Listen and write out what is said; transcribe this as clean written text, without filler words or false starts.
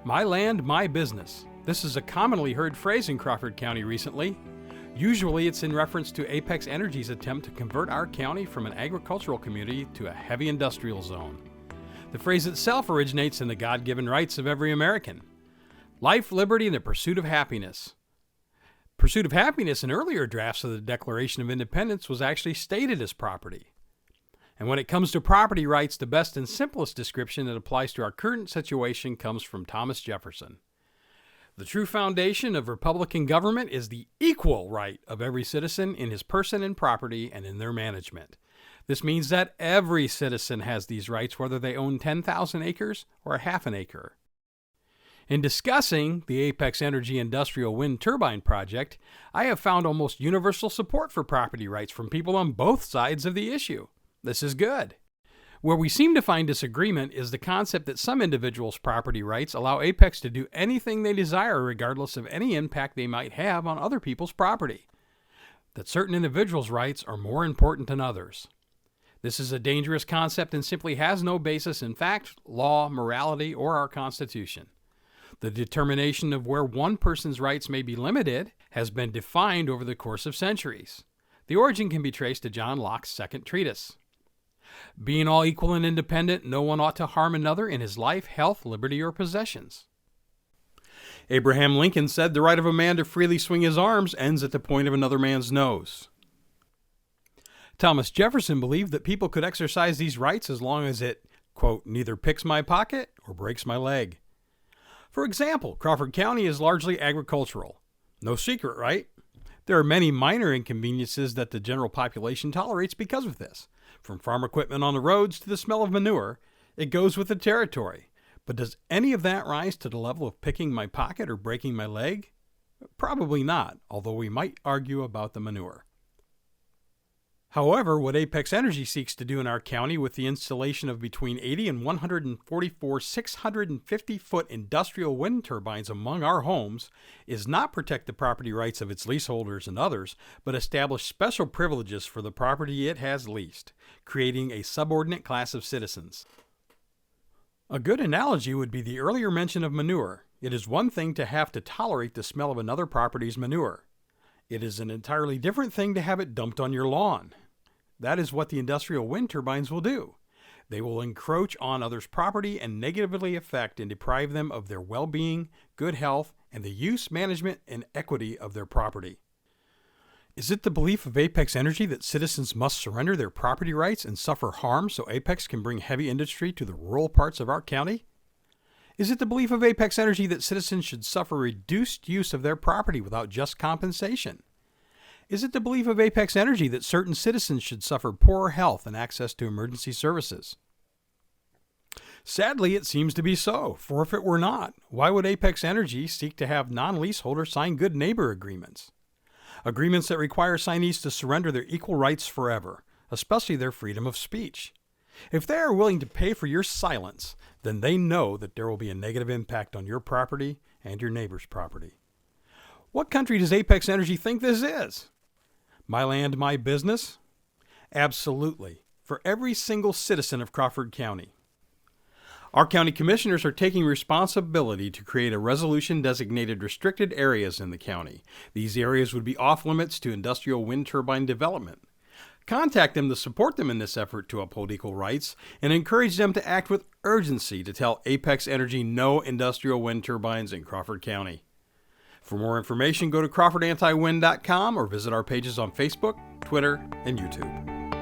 My land, my business. This is a commonly heard phrase in Crawford County recently. Usually it's in reference to Apex Energy's attempt to convert our county from an agricultural community to a heavy industrial zone. The phrase itself originates in the God-given rights of every American. Life, liberty, and the pursuit of happiness. Pursuit of happiness in earlier drafts of the Declaration of Independence was actually stated as property. And when it comes to property rights, the best and simplest description that applies to our current situation comes from Thomas Jefferson. The true foundation of Republican government is the equal right of every citizen in his person and property and in their management. This means that every citizen has these rights whether they own 10,000 acres or a half an acre. In discussing the Apex Energy Industrial Wind Turbine Project, I have found almost universal support for property rights from people on both sides of the issue. This is good. Where we seem to find disagreement is the concept that some individuals' property rights allow Apex to do anything they desire regardless of any impact they might have on other people's property. That certain individuals' rights are more important than others. This is a dangerous concept and simply has no basis in fact, law, morality, or our Constitution. The determination of where one person's rights may be limited has been defined over the course of centuries. The origin can be traced to John Locke's second treatise. Being all equal and independent, no one ought to harm another in his life, health, liberty, or possessions. Abraham Lincoln said the right of a man to freely swing his arms ends at the point of another man's nose. Thomas Jefferson believed that people could exercise these rights as long as it, quote, neither picks my pocket or breaks my leg. For example, Crawford County is largely agricultural. No secret, right? There are many minor inconveniences that the general population tolerates because of this. From farm equipment on the roads to the smell of manure, it goes with the territory. But does any of that rise to the level of picking my pocket or breaking my leg? Probably not, although we might argue about the manure. However, what Apex Energy seeks to do in our county with the installation of between 80 and 144 650-foot industrial wind turbines among our homes is not protect the property rights of its leaseholders and others, but establish special privileges for the property it has leased, creating a subordinate class of citizens. A good analogy would be the earlier mention of manure. It is one thing to have to tolerate the smell of another property's manure. It is an entirely different thing to have it dumped on your lawn. That is what the industrial wind turbines will do. They will encroach on others' property and negatively affect and deprive them of their well-being, good health, and the use, management, and equity of their property. Is it the belief of Apex Energy that citizens must surrender their property rights and suffer harm so Apex can bring heavy industry to the rural parts of our county? Is it the belief of Apex Energy that citizens should suffer reduced use of their property without just compensation? Is it the belief of Apex Energy that certain citizens should suffer poorer health and access to emergency services? Sadly, it seems to be so, for if it were not, why would Apex Energy seek to have non-leaseholders sign good neighbor agreements? Agreements that require signees to surrender their equal rights forever, especially their freedom of speech. If they are willing to pay for your silence, then they know that there will be a negative impact on your property and your neighbor's property. What country does Apex Energy think this is? My land, my business? Absolutely, for every single citizen of Crawford County. Our county commissioners are taking responsibility to create a resolution designated restricted areas in the county. These areas would be off limits to industrial wind turbine development. Contact them to support them in this effort to uphold equal rights and encourage them to act with urgency to tell Apex Energy no industrial wind turbines in Crawford County. For more information, go to crawfordantiwind.com or visit our pages on Facebook, Twitter, and YouTube.